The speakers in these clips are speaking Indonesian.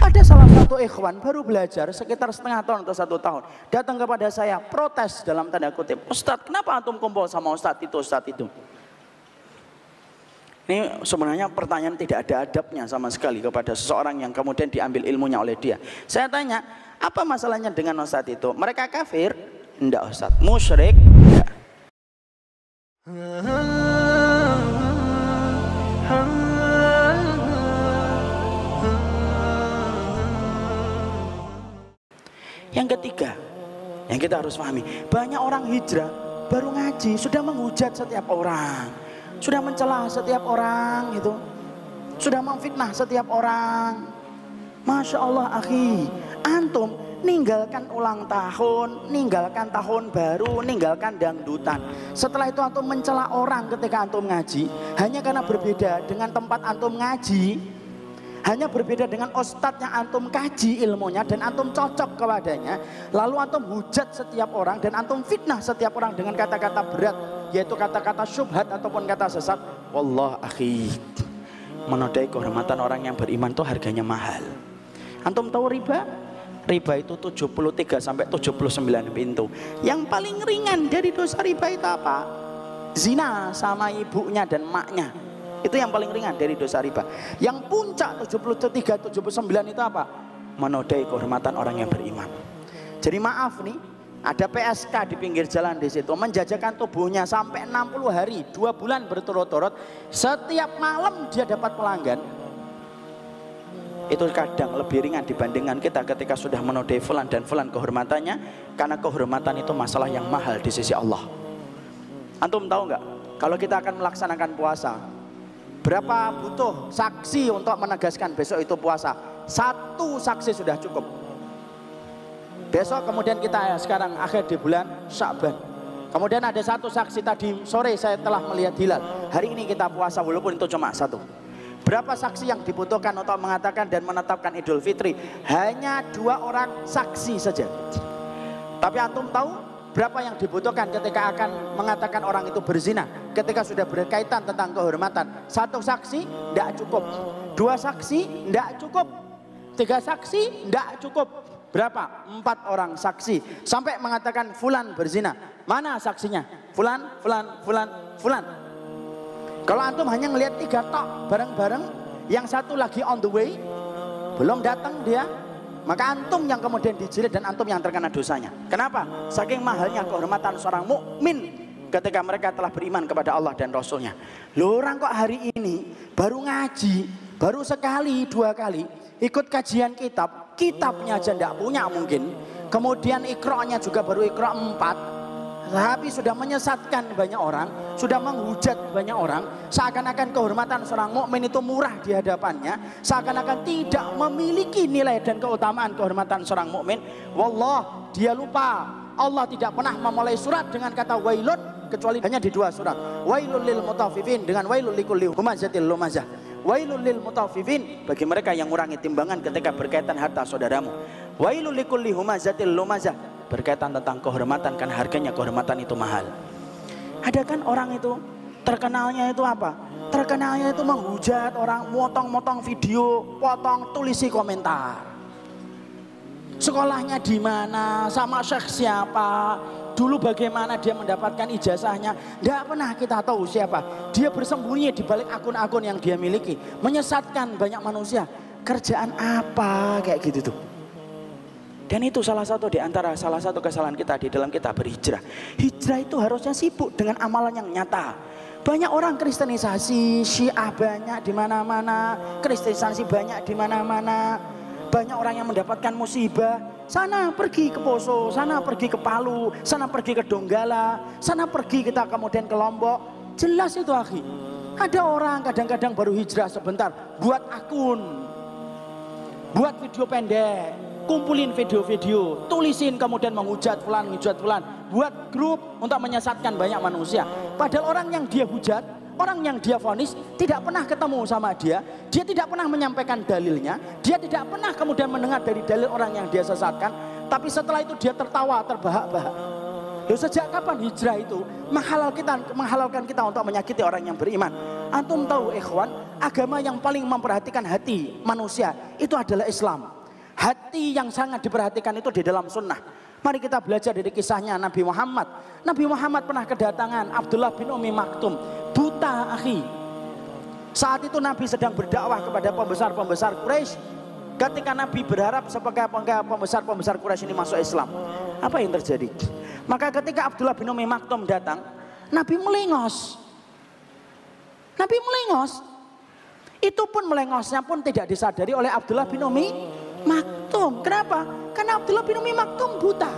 Ada salah satu ikhwan baru belajar sekitar setengah tahun atau 1 tahun, datang kepada saya protes dalam tanda kutip, Ustadz kenapa antum kumpul sama Ustadz itu? Ini sebenarnya pertanyaan tidak ada adabnya sama sekali kepada seseorang yang kemudian diambil ilmunya oleh dia. Saya tanya, apa masalahnya dengan Ustadz itu? Mereka kafir? Enggak Ustadz. Musyrik? Enggak. Yang ketiga, yang kita harus pahami, banyak orang hijrah baru ngaji sudah menghujat setiap orang, sudah mencela setiap orang, itu sudah memfitnah setiap orang. Masya Allah akhi, antum ninggalkan ulang tahun, ninggalkan tahun baru, ninggalkan dangdutan. Setelah itu antum mencela orang ketika antum ngaji, hanya karena berbeda dengan tempat antum ngaji, hanya berbeda dengan ustadz yang antum kaji ilmunya dan antum cocok kepadanya, lalu antum hujat setiap orang dan antum fitnah setiap orang dengan kata-kata berat, yaitu kata-kata syubhat ataupun kata sesat. Wallah akhi, menodai kehormatan orang yang beriman itu harganya mahal. Antum tahu riba? Riba itu 73 sampai 79 pintu. Yang paling ringan dari dosa riba itu apa? Zina sama ibunya dan maknya. Itu yang paling ringan dari dosa riba. Yang puncak 73, 79 itu apa? Menodai kehormatan orang yang beriman. Jadi maaf nih, ada PSK di pinggir jalan di situ menjajakan tubuhnya sampai 60 hari, 2 bulan berturut-turut. Setiap malam dia dapat pelanggan. Itu kadang lebih ringan dibandingkan kita ketika sudah menodai fulan dan fulan kehormatannya, karena kehormatan itu masalah yang mahal di sisi Allah. Antum tahu nggak? Kalau kita akan melaksanakan puasa, berapa butuh saksi untuk menegaskan besok itu puasa? 1 saksi sudah cukup. Besok kemudian kita sekarang akhir di bulan Sya'ban. Kemudian ada 1 saksi, tadi sore saya telah melihat hilal. Hari ini kita puasa walaupun itu cuma 1. Berapa saksi yang dibutuhkan untuk mengatakan dan menetapkan Idul Fitri? Hanya 2 orang saksi saja. Tapi antum tahu berapa yang dibutuhkan ketika akan mengatakan orang itu berzina? Ketika sudah berkaitan tentang kehormatan, 1 saksi tidak cukup, 2 saksi tidak cukup, 3 saksi tidak cukup. Berapa? 4 orang saksi sampai mengatakan fulan berzina. Mana saksinya? Fulan. Kalau antum hanya ngelihat 3 tok bareng-bareng, yang 1 lagi on the way, belum datang dia, maka antum yang kemudian dijilid dan antum yang terkena dosanya. Kenapa? Saking mahalnya kehormatan seorang mukmin ketika mereka telah beriman kepada Allah dan Rasulnya. Loh, orang kok hari ini baru ngaji, baru sekali 2 kali ikut kajian kitab, kitabnya aja tidak punya mungkin, kemudian ikra'nya juga baru ikra' 4, tapi sudah menyesatkan banyak orang, sudah menghujat banyak orang, seakan-akan kehormatan seorang mukmin itu murah di hadapannya, seakan-akan tidak memiliki nilai dan keutamaan kehormatan seorang mukmin. Wallah, dia lupa Allah tidak pernah memulai surat dengan kata wailun kecuali hanya di 2 surat. Wailul lil mutaffifin dengan wailul likulli humazatil lumazah. Wailul lil mutaffifin bagi mereka yang mengurangi timbangan ketika berkaitan harta saudaramu. Wailul likulli humazatil lumazah berkaitan tentang kehormatan, kan harganya kehormatan itu mahal. Ada kan orang itu terkenalnya itu apa? Terkenalnya itu menghujat orang, motong-motong video, potong, tulisi komentar. Sekolahnya di mana, sama syekh siapa, dulu bagaimana dia mendapatkan ijazahnya, tidak pernah kita tahu siapa. Dia bersembunyi di balik akun-akun yang dia miliki, menyesatkan banyak manusia. Kerjaan apa kayak gitu tuh? Dan itu salah satu kesalahan kita di dalam kita berhijrah. Hijrah itu harusnya sibuk dengan amalan yang nyata. Banyak orang kristenisasi, Syiah banyak di mana-mana, kristenisasi banyak di mana-mana. Banyak orang yang mendapatkan musibah. Sana pergi ke Poso, sana pergi ke Palu, sana pergi ke Donggala, sana pergi kita kemudian ke Lombok. Jelas itu akhi. Ada orang kadang-kadang baru hijrah sebentar, buat akun, buat video pendek, kumpulin video-video, tulisin kemudian menghujat fulan, buat grup untuk menyesatkan banyak manusia. Padahal orang yang dia hujat, orang yang dia vonis tidak pernah ketemu sama dia tidak pernah menyampaikan dalilnya, dia tidak pernah kemudian mendengar dari dalil orang yang dia sesatkan, tapi setelah itu dia tertawa, terbahak-bahak. Loh, sejak kapan hijrah itu menghalalkan kita untuk menyakiti orang yang beriman? Antum tahu ikhwan, agama yang paling memperhatikan hati manusia itu adalah Islam. Hati yang sangat diperhatikan itu di dalam sunnah. Mari kita belajar dari kisahnya Nabi Muhammad. Nabi Muhammad pernah kedatangan Abdullah bin Umi Maktum, buta akhi. Saat itu Nabi sedang berdakwah kepada pembesar-pembesar Quraisy. Ketika Nabi berharap sebagai pembesar-pembesar Quraisy ini masuk Islam, apa yang terjadi? Maka ketika Abdullah bin Umi Maktum datang, Nabi melengos. Nabi melengos. Itu pun melengosnya pun tidak disadari oleh Abdullah bin Umi Maktum. Kenapa? Karena Abdullah bin Umi Maktum buta.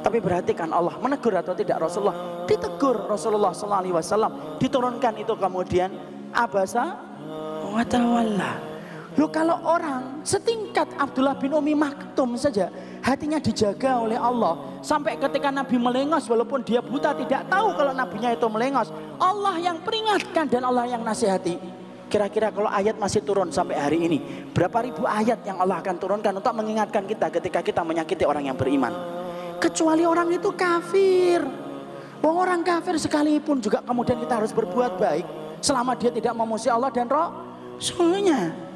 Tapi perhatikan Allah menegur atau tidak Rasulullah? Ditegur Rasulullah SAW. Diturunkan itu kemudian abasa wa tawalla. Loh, kalau orang setingkat Abdullah bin Umi Maktum saja hatinya dijaga oleh Allah, sampai ketika Nabi melengos walaupun dia buta tidak tahu kalau nabinya itu melengos, Allah yang peringatkan dan Allah yang nasihati. Kira-kira kalau ayat masih turun sampai hari ini, berapa ribu ayat yang Allah akan turunkan untuk mengingatkan kita ketika kita menyakiti orang yang beriman. Kecuali orang itu kafir. Orang kafir sekalipun juga kemudian kita harus berbuat baik selama dia tidak memusuhi Allah dan Rasulnya.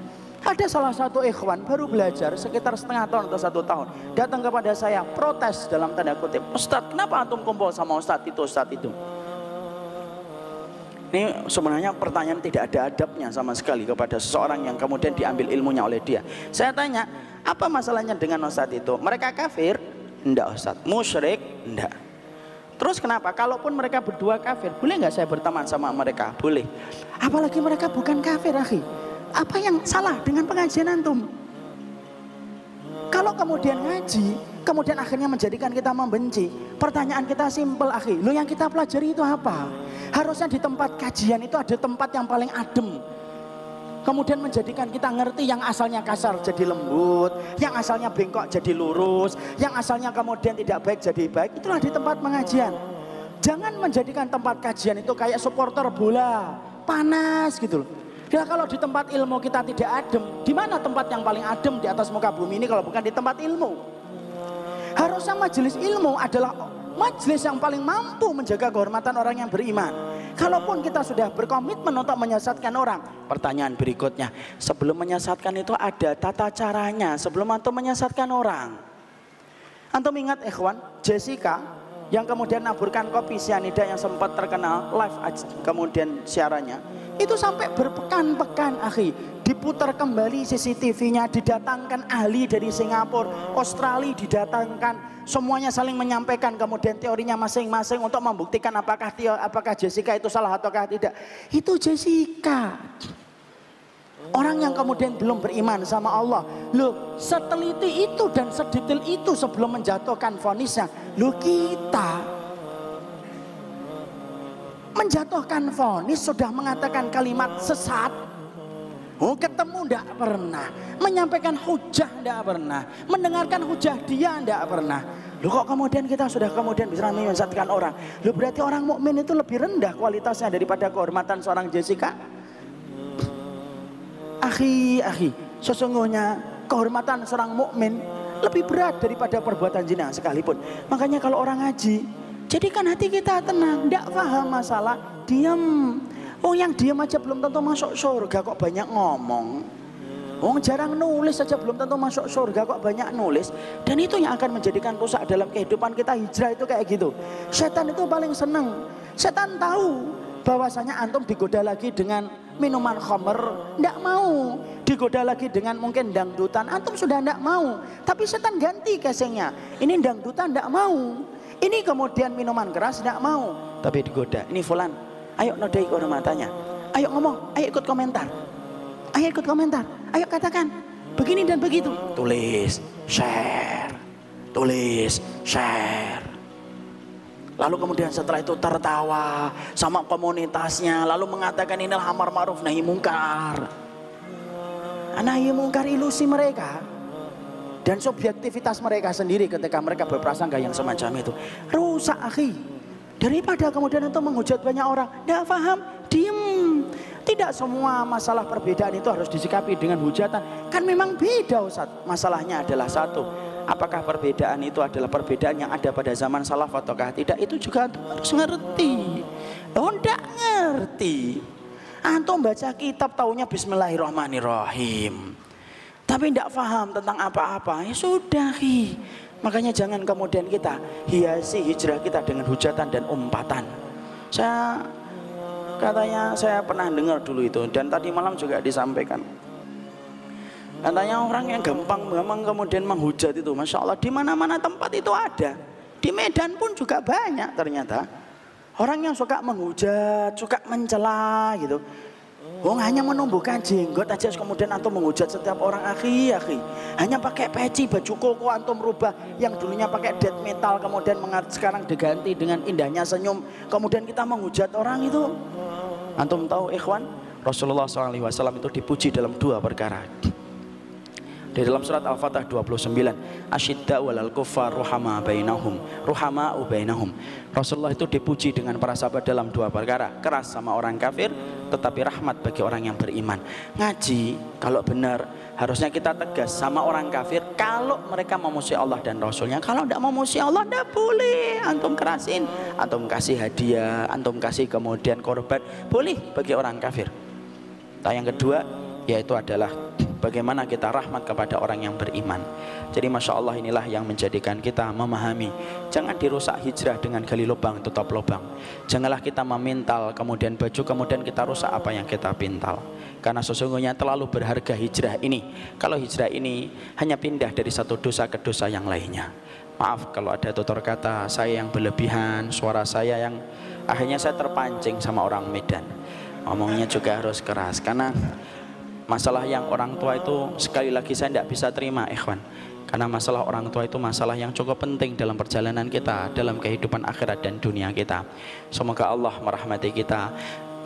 Ada salah satu ikhwan baru belajar sekitar setengah tahun atau 1 tahun, datang kepada saya protes dalam tanda kutip, Ustadz kenapa antum kumpul sama Ustadz itu. Ini sebenarnya pertanyaan tidak ada adabnya sama sekali kepada seseorang yang kemudian diambil ilmunya oleh dia. Saya tanya, apa masalahnya dengan Ustadz itu? Mereka kafir? Enggak Ustadz. Musyrik? Enggak. Terus kenapa? Kalaupun mereka berdua kafir, boleh nggak saya berteman sama mereka? Boleh. Apalagi mereka bukan kafir, akhi. Apa yang salah dengan pengajian antum? Kalau kemudian ngaji, kemudian akhirnya menjadikan kita membenci. Pertanyaan kita simpel, akhi. Lo yang kita pelajari itu apa? Harusnya di tempat kajian itu ada tempat yang paling adem. Kemudian menjadikan kita ngerti yang asalnya kasar jadi lembut, yang asalnya bengkok jadi lurus, yang asalnya kemudian tidak baik jadi baik. Itulah di tempat pengajian. Jangan menjadikan tempat kajian itu kayak supporter bola, panas gitu loh. Ya kalau di tempat ilmu kita tidak adem, di mana tempat yang paling adem di atas muka bumi ini kalau bukan di tempat ilmu? Harusnya majelis ilmu adalah majelis yang paling mampu menjaga kehormatan orang yang beriman. Kalaupun kita sudah berkomitmen untuk menyesatkan orang, pertanyaan berikutnya, sebelum menyesatkan itu ada tata caranya sebelum antum menyesatkan orang. Antum ingat ikhwan, Jessica yang kemudian naburkan kopi sianida yang sempat terkenal live kemudian siarannya, itu sampai berpekan-pekan akhi, diputar kembali CCTV-nya, didatangkan ahli dari Singapura, Australia didatangkan, semuanya saling menyampaikan kemudian teorinya masing-masing untuk membuktikan apakah Jessica itu salah ataukah tidak. Itu Jessica, orang yang kemudian belum beriman sama Allah. Loh, seteliti itu dan sedetail itu sebelum menjatuhkan vonisnya. Loh, kita menjatuhkan vonis sudah mengatakan kalimat sesat. Ketemu ndak pernah, menyampaikan hujah ndak pernah, mendengarkan hujah dia ndak pernah. Loh, kok kemudian kita sudah kemudian bisa menyesatkan orang? Loh, berarti orang mukmin itu lebih rendah kualitasnya daripada kehormatan seorang Jessica. Akhi, sesungguhnya kehormatan seorang mukmin lebih berat daripada perbuatan zina sekalipun. Makanya kalau orang ngaji, jadikan hati kita tenang, tidak paham masalah, diam. Yang diam aja belum tentu masuk surga, kok banyak ngomong. Jarang nulis saja belum tentu masuk surga, kok banyak nulis. Dan itu yang akan menjadikan rusak dalam kehidupan kita. Hijrah itu kayak gitu. Setan itu paling seneng. Setan tahu bahwasanya antum digoda lagi dengan minuman khamr, tidak mau. Digoda lagi dengan mungkin dangdutan, antum sudah tidak mau. Tapi setan ganti casingnya. Ini dangdutan tidak mau. Ini kemudian minuman keras tidak mau, tapi digoda. Ini fulan, ayo nodai kehormatannya, ayo ngomong, ayo ikut komentar, ayo katakan begini dan begitu. Tulis, share. Lalu kemudian setelah itu tertawa sama komunitasnya, lalu mengatakan inilah amar ma'ruf nahi mungkar. Nahi mungkar ilusi mereka dan subjektivitas mereka sendiri ketika mereka berprasangka yang semacam itu. Rusak akhi. Daripada kemudian itu menghujat banyak orang, tidak paham, diem. Tidak semua masalah perbedaan itu harus disikapi dengan hujatan. Kan memang beda Ustaz. Masalahnya adalah satu, apakah perbedaan itu adalah perbedaan yang ada pada zaman salaf ataukah tidak? Itu juga harus ngerti. Tidak ngerti. Antum baca kitab taunya bismillahirrahmanirrahim, tapi tidak paham tentang apa-apa, ya sudah. Makanya jangan kemudian kita hiasi hijrah kita dengan hujatan dan umpatan. Saya pernah dengar dulu itu, dan tadi malam juga disampaikan. Katanya orang yang gampang kemudian menghujat itu, masya Allah, di mana-mana tempat itu ada. Di Medan pun juga banyak ternyata orang yang suka menghujat, suka mencela gitu. Hanya menumbuhkan jenggot aja kemudian antum menghujat setiap orang. Akhi, hanya pakai peci, baju koko antum rubah yang dulunya pakai death metal kemudian sekarang diganti dengan indahnya senyum, kemudian kita menghujat orang itu. Antum tahu ikhwan, Rasulullah SAW itu dipuji dalam 2 perkara. Di dalam surat Al-Fatah 29, asyidda'u 'alal kuffar ruhama'u bainahum. Rasulullah itu dipuji dengan para sahabat dalam 2 perkara, keras sama orang kafir tetapi rahmat bagi orang yang beriman. Ngaji kalau benar harusnya kita tegas sama orang kafir kalau mereka memuji Allah dan Rasulnya. Kalau tidak memuji Allah tidak boleh antum kerasin, antum kasih hadiah, antum kasih kemudian korban, boleh bagi orang kafir. Nah, yang kedua yaitu adalah bagaimana kita rahmat kepada orang yang beriman. Jadi masya Allah inilah yang menjadikan kita memahami, jangan dirusak hijrah dengan gali lubang tutup lubang. Janganlah kita memintal kemudian baju kemudian kita rusak apa yang kita pintal. Karena sesungguhnya terlalu berharga hijrah ini. Kalau hijrah ini hanya pindah dari satu dosa ke dosa yang lainnya. Maaf kalau ada tutur kata saya yang berlebihan, suara saya yang akhirnya saya terpancing sama orang Medan. Ngomongnya juga harus keras karena masalah yang orang tua itu sekali lagi saya tidak bisa terima ikhwan. Karena masalah orang tua itu masalah yang cukup penting dalam perjalanan kita, dalam kehidupan akhirat dan dunia kita. Semoga Allah merahmati kita.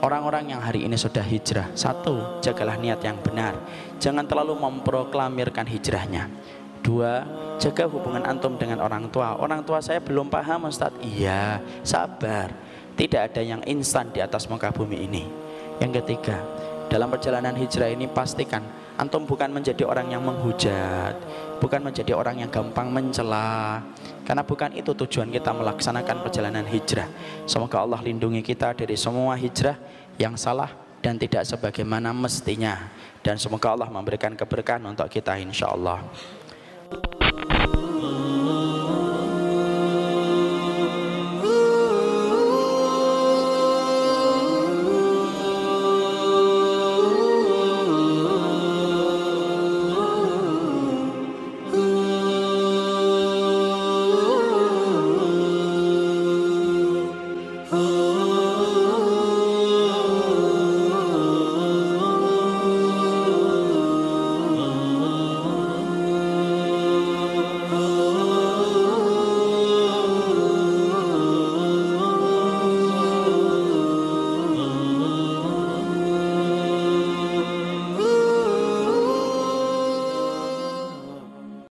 Orang-orang yang hari ini sudah hijrah, 1, jagalah niat yang benar, jangan terlalu memproklamirkan hijrahnya. 2, jaga hubungan antum dengan orang tua. Orang tua saya belum paham Ustaz. Iya, sabar. Tidak ada yang instan di atas muka bumi ini. Yang ketiga, dalam perjalanan hijrah ini pastikan antum bukan menjadi orang yang menghujat, bukan menjadi orang yang gampang mencela, karena bukan itu tujuan kita melaksanakan perjalanan hijrah. Semoga Allah lindungi kita dari semua hijrah yang salah dan tidak sebagaimana mestinya, dan semoga Allah memberikan keberkahan untuk kita insya Allah.